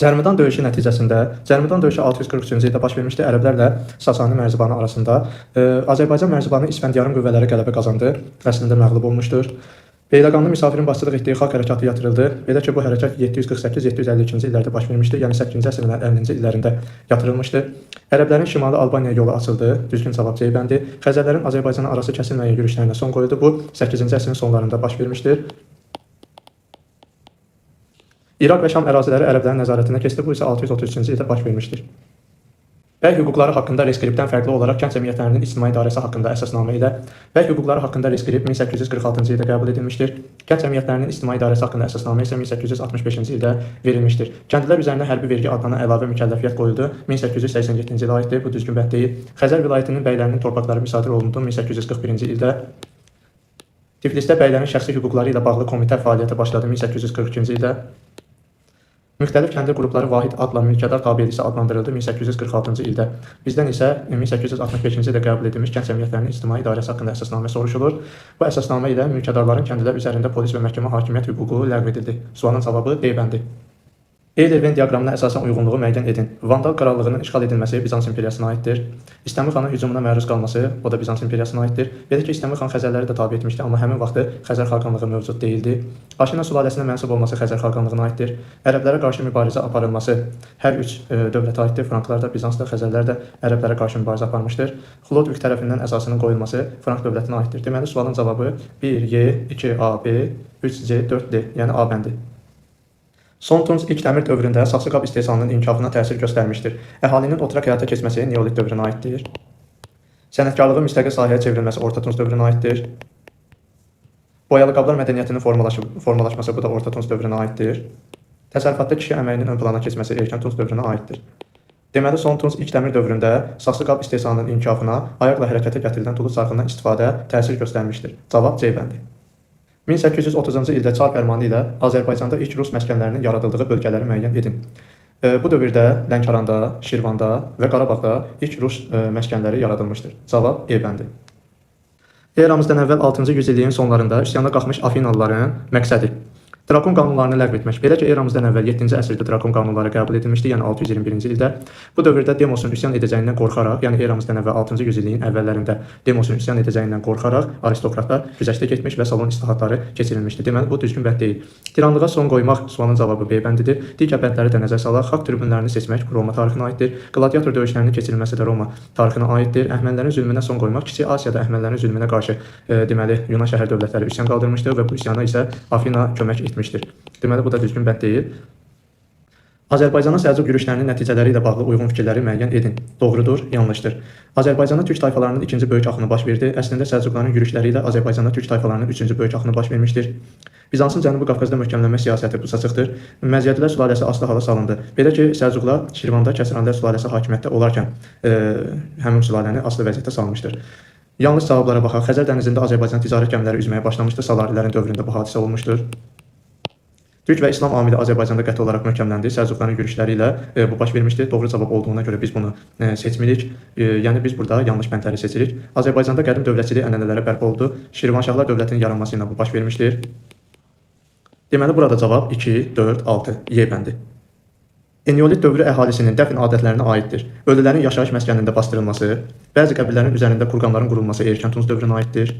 Cərmədan döyüşü nəticəsində, Cərmədan döyüşü 643-cü ildə baş vermişdi. Ərəblərlə Sasani mərzibanı arasında. Azərbaycan mərzibanı İsfəndiyarın qüvvələri qələbə qazandı, əslində məğlub olmuşdur. Beyləqanlı misafirin başçılıq etdiyi xalq hərəkatı yatırıldı. Belə ki, bu hərəkat 748-752-ci illərdə baş vermişdi, yəni 8-ci əsrin 50-ci illərində yatırılmışdı. Ərəblərin şimali Albaniya yolu açıldı, düzgün cavab C bəndi. Xəzərlərin Azərbaycana arası kəsilməyən yürüşlərinə son qoyuldu. Bu 8-ci əsrin sonlarında baş vermişdir. İraq və Şam əraziləri ərəblərin nəzarətinə keçdi. Bu isə 633-cü ildə baş vermişdir. Bəy hüquqları haqqında reskriptdən fərqli olaraq kənd cəmiyyətlərinin ictimai idarəsi haqqında əsasnamə ilə bəy hüquqları haqqında reskript 1846-cı ildə qəbul edilmişdir. Kənd cəmiyyətlərinin ictimai idarəsi haqqında əsasnamə isə 1865-ci ildə verilmişdir. Kəndlilər üzərinə hərbi vergi adlanan əlavə mükəlləfiyyət qoyuldu. 1887-ci ilə aiddir. Bu düzgün bənd deyil. Xəzər vilayətinin bəylərinin torpaqları müsadir olundu 1841-ci ildə. Tiflisdə bəylərin şəxsi hüquqları ilə bağlı komitə fəaliyyətə başladı 1842-ci ildə. Müxtəlif kəndli qrupları vahid adla mülkədar tabelisi adlandırıldı 1846-cı ildə. Bizdən isə 1865-ci ildə qəbul edilmiş kənd cəmiyyətlərinin ictimai idarəsi haqqında əsasnamə soruşulur. Bu əsasnamə ilə mülkədarların kəndlilər üzərində polis və məhkəmə hakimiyyət hüququ ləğv edildi. Sualın cavabı D bəndi. Eyler-Venn diaqramına əsasən uyğunluğu müəyyən edin. Vandal krallığının işğal edilməsi Bizans imperiyasına aiddir. İstəmi xanın hücumuna məruz qalması, o da Bizans imperiyasına aiddir. Belə ki, İstəmi xan Xəzərləri də tabe etmişdi, amma həmin vaxtı Xəzər xalqanlığı mövcud deyildi. Aşina sülaləsinə mənsub olması Xəzər xalqanlığına aiddir. Ərəblərə qarşı mübarizə aparılması hər üç dövlətə aiddir. Franklar da, Bizans da, Xəzərlər də ərəblərə qarşı mübarizə aparmışdır. Xlodvig tərəfindən əsasının qoyulması Frank dövlətinə aiddir. Deməli, sualın cavabı 1Y, 2AB, 3C, 4D, yəni A bəndi. Son Tunc ilk dəmir dövründə saxsı qab istehsalının inkişafına təsir göstərmişdir. Əhalinin oturaq həyata keçməsi Neolit dövrünə aiddir. Sənətkarlığın müstəqil sahəyə çevrilməsi Orta Tunc dövrünə aiddir. Boyalı qablar mədəniyyətinin formalaşması bu da Orta Tunc dövrünə aiddir. Təsərrüfatda kişi əməyinin ön plana keçməsi Erkən Tunc dövrünə aiddir. Deməli, Son Tunc ilk dəmir dövründə saxsı qab istehsalının inkişafına ayaqla hərəkətə gətirilən dulu çarxından istifadə təsir göstərmişdir. Cavab C bəndi. 1830-cu ildə Çar fərmanı ilə Azərbaycanda ilk rus məskənlərinin yaradıldığı bölgələri müəyyən edin. Bu dövrdə Lənkəranda, Şirvanda və Qarabağda ilk rus məskənləri yaradılmışdır. Cavab E bəndi. Eramızdan əvvəl 6-cı yüzilliyin sonlarında üsyana qalxmış Afinalıların məqsədi Drakon qanunlarını ləğv etmək. Belə ki, eramızdan əvvəl 7-ci əsrdə Drakon qanunları qəbul edilmişdi, yəni 621-ci ildə. Bu dövrdə Demosun üsyan edəcəyindən qorxaraq, yəni eramızdan əvvəl 6-cı yüzilliyin əvvəllərində Demosun üsyan edəcəyindən qorxaraq aristokratlar güzəştə getmiş və salon islahatları keçirilmişdi. Deməli, bu düzgün bənd deyil. Tiranlığa son qoymaq sualın cavabı B bəndidir. Digər bəndləri də nəzər salaq. Xalq tribünlərini seçmək Roma tarixinə aiddir. Qladiator döyüşlərinin keçirilməsi də Roma tarixinə aiddir. Əhəmənilərin zülmünə son qoymaq Kiçik Asiyada əhəmənilərin zülmünə qarşı deməli Yunan şəhər dövlətləri üsyan qaldırmışdı və bu üsyana isə Afina kömək etmişdir. Deməli, bu da düzgün bənd deyil. Azərbaycana Səlcuq yürüşlərinin nəticələri ilə bağlı uyğun fikirləri müəyyən edin. Doğrudur, yanlışdır. Azərbaycana türk tayfalarının ikinci böyük axını baş verdi. Əslində Səlcuqların yürüşləri ilə Azərbaycana türk tayfalarının üçüncü böyük axını baş vermişdir. Bizansın Cənubi Qafqazda möhkəmlənmə siyasəti pusacıqdır. Məziyyətlər sülaləsi asılı hala salındı. Belə ki, Səlcuqlar Şirvanda Kəsiranlər sülaləsi hakimiyyətdə olarkən həmin sülaləni asılı vəziyyətdə salmışdır. Yanlış cavablara baxaq. Xəzər dənizində Azərbaycan ticarət gəmiləri üzməyə başlamışdı. Salarilərin dövründə bu hadisə olmuşdur. Türk və İslam amili Azərbaycanda qəti olaraq möhkəmləndi. Səlcuqların yürüşləri ilə bu baş vermişdi. Doğru cavab olduğuna görə biz bunu seçmirik. Yəni biz burada yanlış bəndləri seçirik. Azərbaycanda qədim dövlətçilik ənənələri bərpa oldu. Şirvanşahlar dövlətinin yaranması ilə bu baş vermişdir. Deməli, burada cavab 2, 4, 6, Y bəndi. Eneolit dövrü əhalisinin dəfn adətlərinə aiddir. Ölülərin yaşayış məskənində bastırılması, bəzi qəbillərin üzərində kurqanların qurulması Erkən Tunc dövrünə aiddir.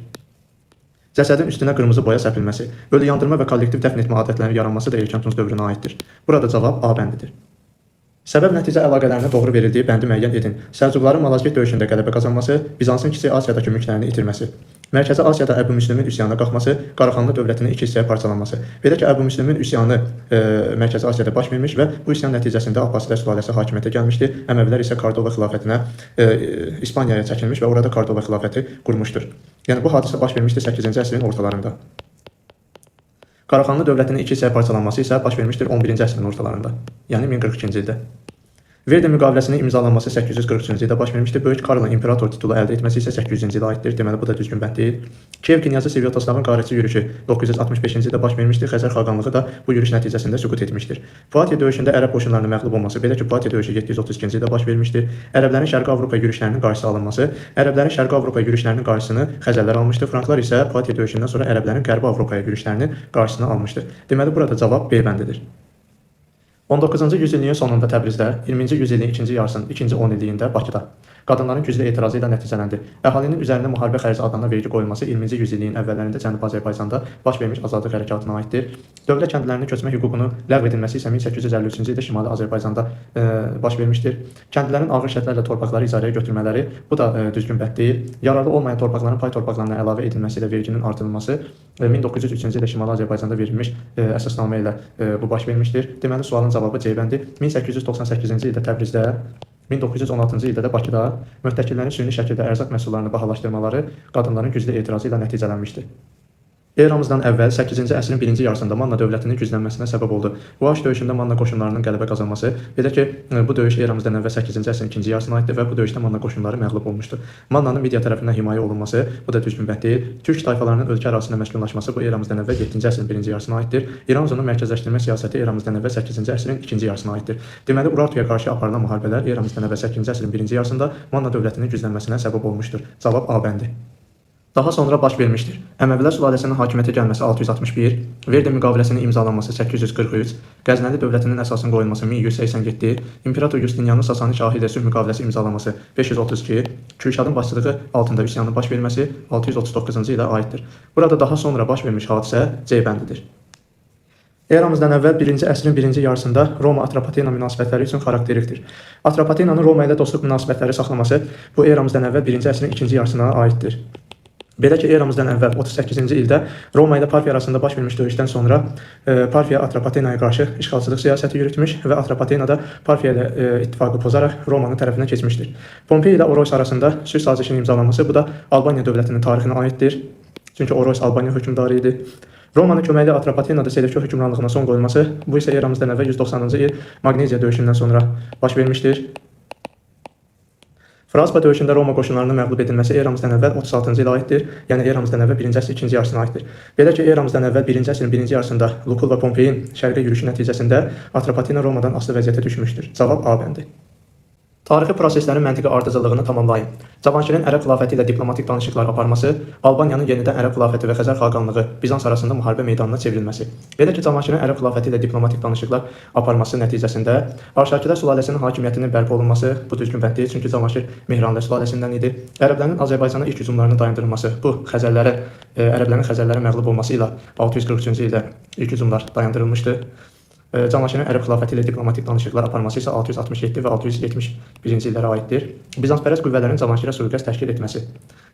Cəsədin üstünə qırmızı boya səpilməsi, ölü yandırma və kollektiv dəfn etmə adətlərinin yaranması da Erkən Tunc dövrünə aiddir. Burada cavab A bəndidir. Səbəb-nəticə əlaqələrinə doğru verildiyi bəndi müəyyən edin. Səlcuqların Malazgirt döyüşündə qələbə qazanması, Bizansın Kiçik Asiyadakı mülklərini itirməsi, Mərkəzi Asiyada Əbümüslümin üsyana qalxması, Qaraxanlı dövlətinin iki hissəyə parçalanması. Belə ki, Əbümüslümin üsyanı Mərkəzi Asiyada baş vermiş və bu üsyan nəticəsində Abbasilər sülaləsi hakimiyyətə gəlmişdi. Əməvilər isə Kordova xilafətinə İspaniyaya çəkilmiş və orada Kordova xilafəti qurmuşdur. Yəni bu hadisə baş vermişdi 8-ci əsrin ortalarında. Qaraxanlı dövlətinin iki hissəyə parçalanması isə baş vermişdir 11-ci əsrin ortalarında, yəni 1042-ci ildə. Verdi müqaviləsinin imzalanması 843-cü ildə baş vermişdir. Böyük Karlın imperator titulu əldə etməsi isə 800-cü ildə aiddir. Deməli, bu da düzgün bənd deyil. Kiyev knyazı Svyatoslavın qarətçi yürüşü 965-ci ildə baş vermişdir. Xəzər xaqanlığı da bu yürüş nəticəsində süqut etmişdir. Fuatiya döyüşündə ərəb qoşunlarının məğlub olması, belə ki, Fuatiya döyüşü 732-ci ildə baş vermişdir. Ərəblərin Şərqi Avropa yürüşlərinin qarşısı alınması, ərəblərin Şərqi Avropa yürüşlərinin qarşısını Xəzərlər almışdır. Franklar isə Fuatiya döyüşündən sonra ərəblərin Qərbi Avropaya yürüşlərinin qarşısını almışdır. Deməli, burada cavab B bəndidir. 19-cu yüzilliyin sonunda Təbrizdə, 20-ci yüzilliyin ikinci yarısının ikinci 10 illiyində Bakıda qadınların güclü etirazı ilə nəticələndi. Əhalinin üzərinə müharibə xərci adına vergi qoyulması 20-ci yüzilliyin əvvəllərində Cənubi Azərbaycanda baş vermiş azadlıq hərəkatına aiddir. Dövlət kəndlilərinin köçmə hüququnu ləğv edilməsi isə 1853-cü ildə Şimali Azərbaycanda baş vermişdir. Kəndlilərin ağır şərtlərlə torpaqları icarəyə götürmələri, bu da düzgün bəd deyil. Yararlı olmayan torpaqların pay torpaqlarına əlavə edilməsi ilə verginin artırılması 1903-cü ildə Şimali Azərbaycanda verilmiş əsasnamə ilə bu baş vermişdir. Deməli, sualın cavabı C bəndi. 1898-ci ildə Təbrizdə, 1916-cı ildə də Bakıda müttəkillərin süni şəkildə ərzaq məhsullarını bahalaşdırmaları qadınların güclü etirazı ilə nəticələnmişdir. Eramızdan əvvəl 8-ci əsrin birinci yarısında Manna dövlətinin güclənməsinə səbəb oldu. Vaş döyüşündə Manna qoşunlarının qələbə qazanması, belə ki, bu döyüş eramızdan əvvəl 8-ci əsrin ikinci yarısına aiddir və bu döyüşdə Manna qoşunları məğlub olmuşdu. Mannanın Midiya tərəfindən himayə olunması, bu da düzgün bəd deyil. Türk tayfalarının ölkə ərazisində məskunlaşması, bu eramızdan əvvəl 7-ci əsrin birinci yarısına aiddir. İran zonunun mərkəzləşdirmə siyasəti eramızdan əvvəl 8-ci əsrin ikinci yarısına aiddir. Deməli, Urartuya qarşı aparılan müharibələr eramızdan əvvəl 8-ci əsrin birinci yarısında Manna dövlətinin güclənməsinə səbəb olmuşdur. Cavab A bəndi. Daha sonra baş vermişdir. Əməvilər sülaləsinin hakimiyyətə gəlməsi 661, Verdi müqaviləsinin imzalanması 843, Qəznəli dövlətinin əsasının qoyulması 1187, İmperator Justinianın Sasani şahı ilə sülh müqaviləsi imzalanması 532, Kürşadın başçılığı altında üsyanın baş verməsi 639-cu ilə aiddir. Burada daha sonra baş vermiş hadisə C bəndidir. Eramızdan əvvəl 1-ci əsrin birinci yarısında Roma Atropatena münasibətləri üçün xarakterikdir. Atropatenanın Roma ilə dostluq münasibətləri saxlaması bu eramızdan əvvəl 1-ci əsrin ikinci yarısına aiddir. Belə ki, eramızdan əvvəl 38-ci ildə Roma ilə Parfiya arasında baş vermiş döyüşdən sonra Parfiya Atropatenaya qarşı işğalçılıq siyasəti yürütmüş və Atropatena da Parfiya ilə ittifaqı pozaraq Romanın tərəfinə keçmişdir. Pompey ilə Oroys arasında sülh sazişinin imzalanması, bu da Albaniya dövlətinin tarixinə aiddir. Çünki Oroys Albaniya hökmdarı idi. Romanın köməkli Atropatenada Selevki hökmranlığına son qoyulması, bu isə eramızdan əvvəl 190-cı il Magneziya döyüşündən sonra baş vermişdir. Fraspa döyüşündə Roma qoşunlarının məğlub edilməsi eramızdan əvvəl 36-cı ilə aiddir, yəni eramızdan əvvəl 1-ci əsrin ikinci yarısına aiddir. Belə ki, eramızdan əvvəl 1-ci əsrin birinci yarısında Lukul və Pompeyin şərqə yürüyüşü nəticəsində Atropatena Romadan asılı vəziyyətə düşmüşdür. Cavab A bəndi. Tarixi proseslərin məntiqi ardıcıllığını tamamlayın. Cavanşirin Ərəb xilafəti ilə diplomatik danışıqlar aparması, Albaniyanın yenidən Ərəb xilafəti və Xəzər xaqanlığı Bizans arasında müharibə meydanına çevrilməsi. Belə ki, Cavanşirin Ərəb xilafəti ilə diplomatik danışıqlar aparması nəticəsində Arşakilər sülaləsinin hakimiyyətinin bərpa olunması, bu düzgün bəd deyil, çünki Cavanşir Mehranlı sülaləsindən idi. Ərəblərin Azərbaycana ilk hücumlarının dayandırılması, bu Ərəblərin Xəzərlərə məğlub olması ilə 643-cü ildə ilk hücumlar dayandırılmışdı. Cavanşirin Ərəb xilafəti ilə diplomatik danışıqlar aparması isə 667 və 671-ci illərə aiddir. Bizanspərəst qüvvələrin Cavanşirə sui-qəsd təşkil etməsi.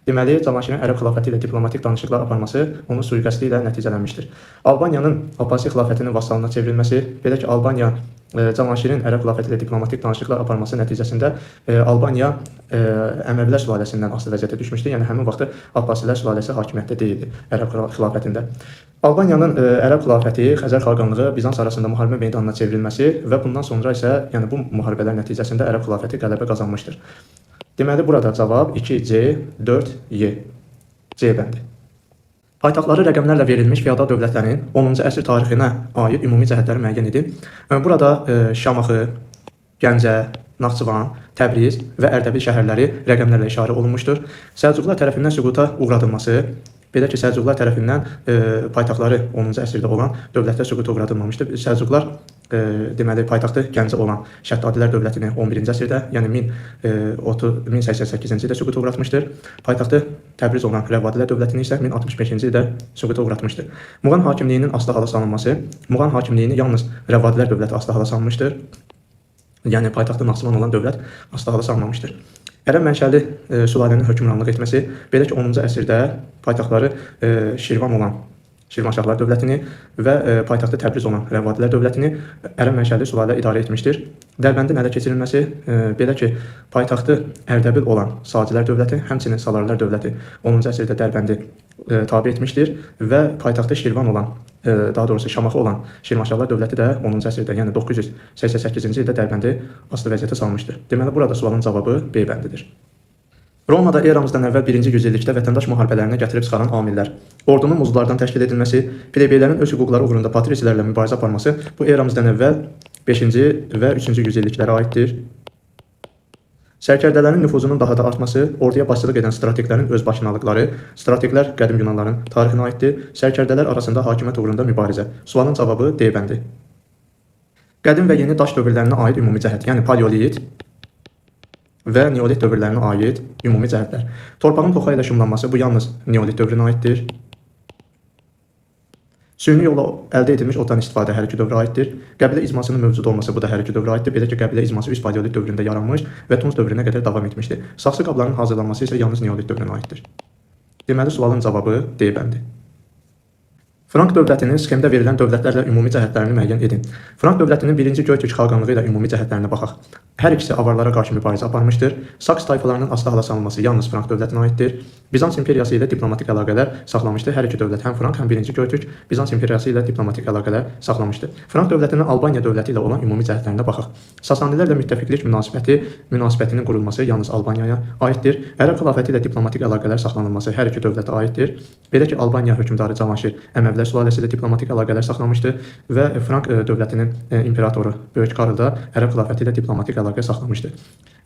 Deməli, Cavanşirin Ərəb xilafəti ilə diplomatik danışıqlar aparması onun sui-qəsdi ilə nəticələnmişdir. Albaniyanın Abbasi xilafətinin vassalına çevrilməsi, belə ki, Albaniya Cavanşirin Ərəb xilafəti ilə diplomatik danışıqlar aparması nəticəsində Albaniya Əməvilər sülaləsindən asılı vəziyyətə düşmüşdü. Yəni, həmin vaxtı Abbasilər sülaləsi hakimiyyətdə deyildi Ərəb xilafətində. Albaniyanın Ərəb xilafəti, Xəzər xaqanlığı Bizans arasında müharibə meydanına çevrilməsi və bundan sonra isə, yəni bu müharibələr nəticəsində Ərəb xilafəti qələbə qazanmışdır. Deməli, burada cavab 2C, 4Y. C bəndi. Paytaxtları rəqəmlərlə verilmiş feodal dövlətlərin 10-cu əsr tarixinə aid ümumi cəhətləri müəyyən edib. Burada Şamaxı, Gəncə, Naxçıvan, Təbriz və Ərdəbil şəhərləri rəqəmlərlə işarə olunmuşdur. Səlcuqlar tərəfindən süquta uğradılması, belə ki, Səlcuqlar tərəfindən paytaxtları 10-cu əsrdə olan dövlətlər süquta uğradılmamışdır. Səlcuqlar deməli, paytaxtı Gəncə olan Şəddadilər dövlətini 11-ci əsrdə, yəni 1088-ci ildə süquta uğratmışdır. Paytaxtı Təbriz olan Rəvvadilər dövlətini isə 1065-ci ildə süquta uğratmışdır. Muğan hakimliyinin asılı hala salınması, Muğan hakimliyini yalnız Rəvvadilər dövləti asılı hala salınmışdır. Yəni, paytaxtı Naxçıvan olan dövlət asılı hala salınmamışdır. Ərəb mənşəli sülalənin hökmranlıq etməsi, belə ki, 10-cu əsrdə paytaxtları Şirvan olan Şirvanşahlar dövlətini və paytaxtı Təbriz olan Rəvvadilər dövlətini Ərəb mənşəli sülalə idarə etmişdir. Dərbəndin ələ keçirilməsi, belə ki, paytaxtı Ərdəbil olan Sacilər dövləti, həmçinin Salarlar dövləti 10-cu əsrdə Dərbəndi tabe etmişdir və paytaxtı Şirvan olan, daha doğrusu Şamaxı olan Şirvanşahlar dövləti də 10-cu əsrdə, yəni 988-ci ildə Dərbəndi asılı vəziyyətə salmışdır. Deməli, burada sualın cavabı B bəndidir. Romada eramızdan əvvəl 1-ci yüzillikdə vətəndaş müharibələrinə gətirib çıxaran amillər, ordunun muzlulardan təşkil edilməsi, plebeylərin öz hüquqları uğrunda patrisilərlə mübarizə aparması bu eramızdan əvvəl 5-ci və 3-cü yüzilliklərə aiddir. Sərkərdələrin nüfuzunun daha da artması, orduya başçılıq edən strateglərin özbaşınalıqları, strateglər qədim Yunanların tarixinə aiddir. Sərkərdələr arasında hakimiyyət uğrunda mübarizə. Sualın cavabı D bəndi. Qədim və yeni daş dövrlərinə aid ümumi cəhət, yəni paleolit və neolit dövrlərinə aid ümumi cəhətlər. Torpağın toxa ilə şumlanması bu yalnız neolit dövrünə aiddir. Süni yolla əldə edilmiş oddan istifadə hər iki dövrə aiddir. Qəbilə icmasının mövcud olması bu da hər iki dövrə aiddir. Belə ki, qəbilə icması üst paleolit dövründə yaranmış və Tunc dövrünə qədər davam etmişdir. Saxsı qabların hazırlanması isə yalnız neolit dövrünə aiddir. Deməli, sualın cavabı D bəndi. Frank dövlətinin sxemdə verilən dövlətlərlə ümumi cəhətlərini müəyyən edin. Frank dövlətinin 1-ci Göytürk xaqanlığı ilə ümumi cəhətlərinə baxaq. Hər ikisi avarlara qarşı mübarizə aparmışdır. Saks tayfalarının asılı hala salınması yalnız Frank dövlətinə aiddir. Bizans imperiyası ilə diplomatik əlaqələr saxlamışdı. Hər iki dövlət, həm Frank, həm 1-ci Göytürk Bizans imperiyası ilə diplomatik əlaqələr saxlamışdı. Frank dövlətinin Albaniya dövləti ilə olan ümumi cəhətlərinə baxaq. Sasanilərlə müttəfiqlik münasibətinin qurulması yalnız Albaniyaya aiddir. Ərəb xilafəti ilə diplomatik əlaqələr saxlanılması hər iki dövlətə aiddir. Belə ki, Albaniya hökmdarı Cavanşir Əməvilər sülaləsi ilə diplomatik əlaqələr saxlamışdı və Frank dövlətinin imperatoru Böyük Karl da Ərəb xilafəti ilə diplomatik əlaqə saxlamışdı.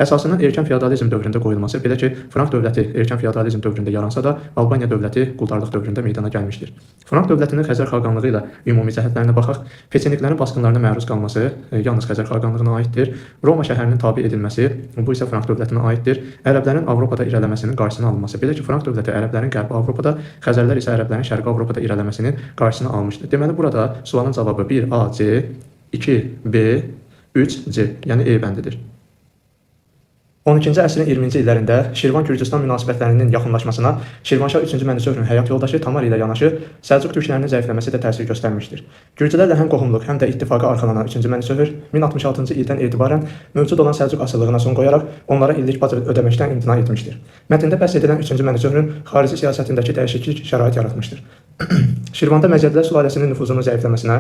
Əsasının erkən feodalizm dövründə qoyulması, belə ki, Frank dövləti erkən feodalizm dövründə yaransa da, Albaniya dövləti quldarlıq dövründə meydana gəlmişdir. Frank dövlətinin Xəzər xaqanlığı ilə ümumi cəhətlərinə baxaq. Peçeniklərin basqınlarına məruz qalması yalnız Xəzər xaqanlığına aiddir. Roma şəhərinin tabe edilməsi bu isə Frank dövlətinə aiddir. Ərəblərin Avropada irələməsinin qarşısını alınması, belə ki, Frank dövləti ərəblərin Qərbi Avropada, Xəzərlər isə ərəblərin Şərqi Avropada irələməsinin qarşısını almışdır. Deməli, burada sualın cavabı 1A, C, 2B, 3C, yəni E bəndidir. 12-ci əsrin 20-ci illərində Şirvan-Gürcüstan münasibətlərinin yaxınlaşmasına Şirvanşah 3-cü Mənüçöhrün həyat yoldaşı Tamar ilə yanaşı Səlcuq türklərinin zəifləməsi də təsir göstərmişdir. Gürcülərlə həm qohumluq, həm də ittifaqa arxalanan 3-cü Mənüçöhr 1066-cı ildən etibarən mövcud olan Səlcuq asıllığına son qoyaraq onlara illik bac ödəməkdən imtina etmişdir. Mətndə bəhs edilən 3-cü Mənüçöhrün xarici siyasətindəki dəyişiklik şərait yaratmışdır. Şirvanda Məzədlər sülaləsinin nüfuzunun zəifləməsinə,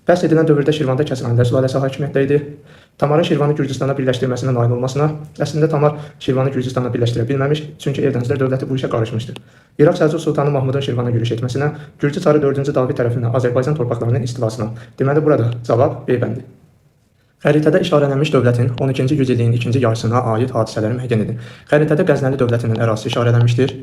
bəhs edilən dövrdə Şirvanda Kəsranilər sülaləsi hakimiyyətdə idi. Tamarın Şirvanı Gürcüstana birləşdirməsinə nail olmasına, əslində Tamar Şirvanı Gürcüstana birləşdirə bilməmiş, çünki Eldənizlər dövləti bu işə qarışmışdır. İraq Səlcuq Sultanı Mahmudun Şirvana yürüş etməsinə, Gürcü çarı 4-cü David tərəfindən Azərbaycan torpaqlarının istilasına. Deməli, burada cavab B bəndi. Xəritədə işarələnmiş dövlətin 12-ci yüzilliyin ikinci yarısına aid hadisələri müəyyən edin. Xəritədə Qəznəli dövlətinin ərazisi işarələnmişdir.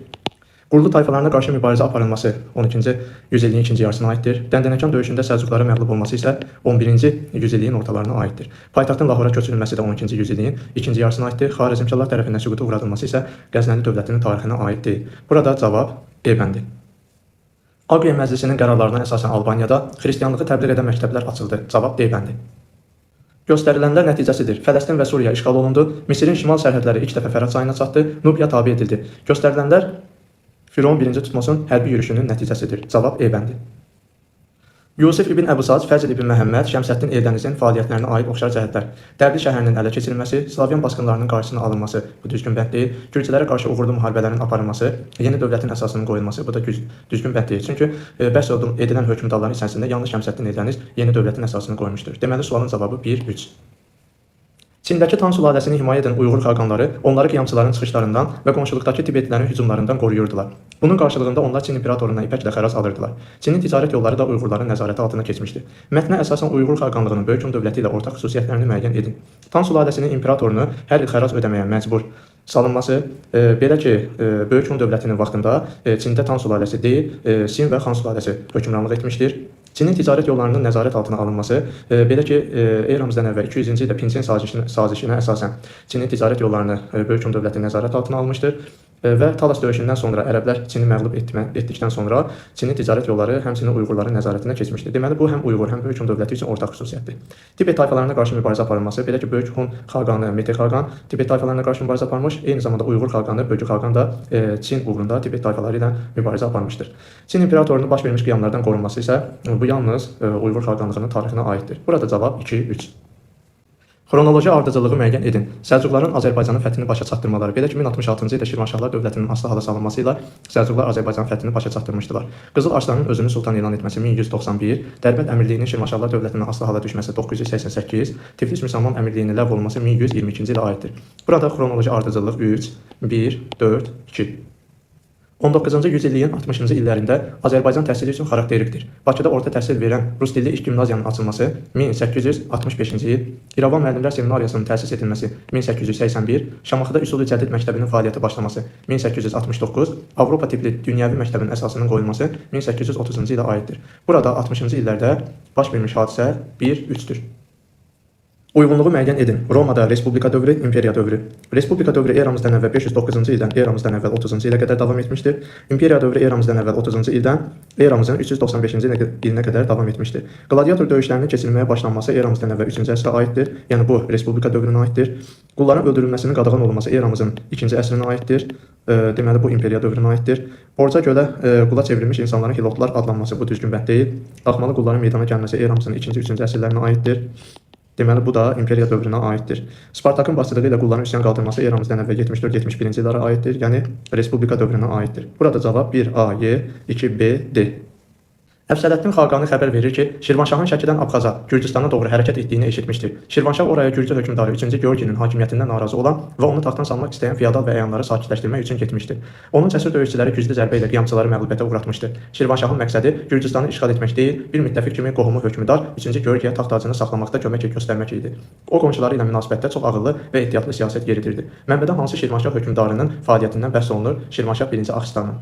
Qurlu tayfalarına qarşı mübarizə aparılması 12-ci yüzilliyin ikinci yarısına aiddir. Dəndənəkan döyüşündə Səlcuqlara məğlub olması isə 11-ci yüzilliyin ortalarına aiddir. Paytaxtın Lahora köçürülməsi də 12-ci yüzilliyin ikinci yarısına aiddir. Xarəzmşahlar tərəfindən süquta uğradılması isə Qəznəli dövlətinin tarixinə aid deyil. Burada cavab E bəndi. Aqiya Məclisinin qərarlarına əsasən Albaniyada xristianlığı təbliğ edən məktəblər açıldı. Cavab D bəndi. Göstərilənlər nəticəsidir. Fələstin və Suriya işğal olundu. Misirin şimal sərhədləri ilk dəfə Fərat çayına çatdı. Nubiya tabe edildi. Göstərilənlər Firon 1-ci Tutmosun hərbi yürüşünün nəticəsidir. Cavab E bəndi. Yusif ibn Əbusac, Fəzl ibn Məhəmməd, Şəmsəddin Eldənizin fəaliyyətlərinə aid oxşar cəhətlər. Dərbi şəhərinin ələ keçirilməsi, Slavyan basqınlarının qarşısının alınması, bu düzgün bənd deyil. Gürcülərə qarşı uğurlu müharibələrin aparılması, yeni dövlətin əsasının qoyulması, bu da düzgün bənd deyil. Çünki bəhs edilən hökmdarların içərisində yalnız Şəmsəddin Eldəniz yeni dövlətin əsasını qoymuşdur. Deməli, sualın cavabı 1-3. Çindəki Tan sülaləsini himayə edən Uyğur xaqanları onları qiyamçıların çıxışlarından və qonşuluqdakı Tibetlilərin hücumlarından qoruyurdular. Bunun qarşılığında onlar Çin imperatorundan ipəklə xərac alırdılar. Çinin ticarət yolları da Uyğurların nəzarəti altına keçmişdi. Mətnə əsasən Uyğur xaqanlığının böyük Hun dövləti ilə ortaq xüsusiyyətlərini müəyyən edin. Tan sülaləsinin imperatorunu hər il xərac ödəməyə məcbur salınması, belə ki, böyük Hun dövlətinin vaxtında Çində Tan sülaləsi deyil, Sin və Xan sülaləsi hökmranlıq etmişdir. Çinin ticarət yollarının nəzarət altına alınması, belə ki, eramızdan əvvəl 200-cü ildə Pinçin sazişinə əsasən Çinin ticarət yollarını böyük Hun dövləti nəzarət altına almışdır və Talas döyüşündən sonra ərəblər Çini məğlub etdikdən sonra Çinin ticarət yolları həmçinin Uyğurların nəzarətinə keçmişdir. Deməli, bu həm Uyğur, həm böyük Hun dövləti üçün ortaq xüsusiyyətdir. Tibet tayfalarına qarşı mübarizə aparılması, belə ki, böyük Hun xaqanı Mete xaqan Tibet tayfalarına qarşı mübarizə aparmış, eyni zamanda Uyğur xaqanı Bölgü xaqan da Çin uğrunda Tibet tayfaları ilə mübarizə aparmışdır. Çin imperatorunun baş vermiş qiyamlardan qorunması isə bu yalnız Uyğur xaqanlığının tarixinə aiddir. Burada cavab 2-3. Xronoloji ardıcılığı müəyyən edin. Səlcuqların Azərbaycanın fəthini başa çatdırmaları, belə ki, 1066-cı ildə Şirvanşahlar dövlətinin asılı hala salınması ilə Səlcuqlar Azərbaycanın fəthini başa çatdırmışdılar. Qızıl Arslanın özünü sultan elan etməsi 1191, Dərbənd əmirliyinin Şirvanşahlar dövlətinin asılı hala düşməsi 988, Tiflis Müsəlman əmirliyinin ləğv olunması 1122-ci ilə aiddir. Burada xronoloji ardıcıllıq 3, 1, 4, 2. 19-cu yüzilliyin 60-cı illərində Azərbaycan təhsili üçün xarakterikdir. Bakıda orta təhsil verən rus dilli ilk gimnaziyanın açılması 1865-ci il, İrəvan müəllimlər seminariyasının təsis edilməsi 1881, Şamaxıda Üsul-i Cədid məktəbinin fəaliyyəti başlaması 1869, Avropa tipli dünyəvi məktəbin əsasının qoyulması 1830-cu ilə aiddir. Burada 60-cı illərdə baş vermiş hadisə 1-3-dür. Uyğunluğu müəyyən edin. Romada Respublika dövrü, İmperiya dövrü. Respublika dövrü eramızdan əvvəl 509-cu ildən eramızdan əvvəl 30-cu ilə qədər davam etmişdir. İmperiya dövrü eramızdan əvvəl 30-cu ildən eramızın 395-ci ilinə qədər davam etmişdir. Qladiator döyüşlərinin keçirilməyə başlanması eramızdan əvvəl 3-cü əsrə aiddir. Yəni bu Respublika dövrünə aiddir. Qulların öldürülməsinin qadağan olunması eramızın 2-ci əsrinə aiddir. Deməli bu İmperiya dövrünə aiddir. Borca görə qula çevrilmiş insanların hilotlar adlanması bu düzgün bənd deyil. Daxmalı qulların meydana gəlməsi eramızın 2-ci, 3-cü əsrlərinə aiddir. Deməli, bu da İmperiya dövrünə aiddir. Spartakın başçılığı ilə qulların üsyan qaldırması eramızdan əvvəl 74-71-ci illərə aiddir, yəni Respublika dövrünə aiddir. Burada cavab 1A, Y, 2B, D. Əfsələddin Xaqani xəbər verir ki, Şirvanşahın Şəkidən Abxaza, Gürcüstana doğru hərəkət etdiyini eşitmişdir. Şirvanşah oraya Gürcü hökmdarı 3-cü Georginin hakimiyyətindən narazı olan və onu taxtdan salmaq istəyən feodal və əyanları sakitləşdirmək üçün getmişdir. Onun cəsur döyüşçüləri güclü zərbə ilə qiyamçıları məğlubiyyətə uğratmışdır. Şirvanşahın məqsədi Gürcüstanı işğal etmək deyil, bir müttəfiq kimi qohumu hökmdar 3-cü Georgiyə taxt tacını saxlamaqda kömək göstərmək idi. O qonşuları ilə münasibətdə çox ağıllı və ehtiyatlı siyasət yeridirdi. Mənbədə hansı Şirvanşah hökmdarının fəaliyyətindən bəhs olunur? Şirvanşah 1-ci Axistan.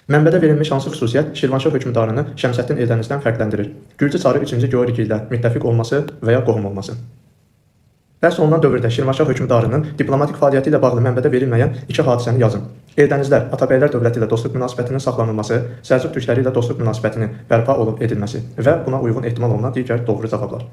Mənbədə verilmiş hansı xüsusiyyət Şirvanşah hökmdarını Şəmsəddin Eldənizdən fərqləndirir? Gürcü çarı 3-cü Georgi ilə müttəfiq olması və ya qohum olması. Bəhs olunan dövrdə Şirvanşah hökmdarının diplomatik fəaliyyəti ilə bağlı mənbədə verilməyən iki hadisəni yazın. Eldənizlər, Atabəylər dövləti ilə dostluq münasibətinin saxlanılması, Səlcuq türkləri ilə dostluq münasibətinin bərpa edilməsi və buna uyğun ehtimal olunan digər doğru cavablar.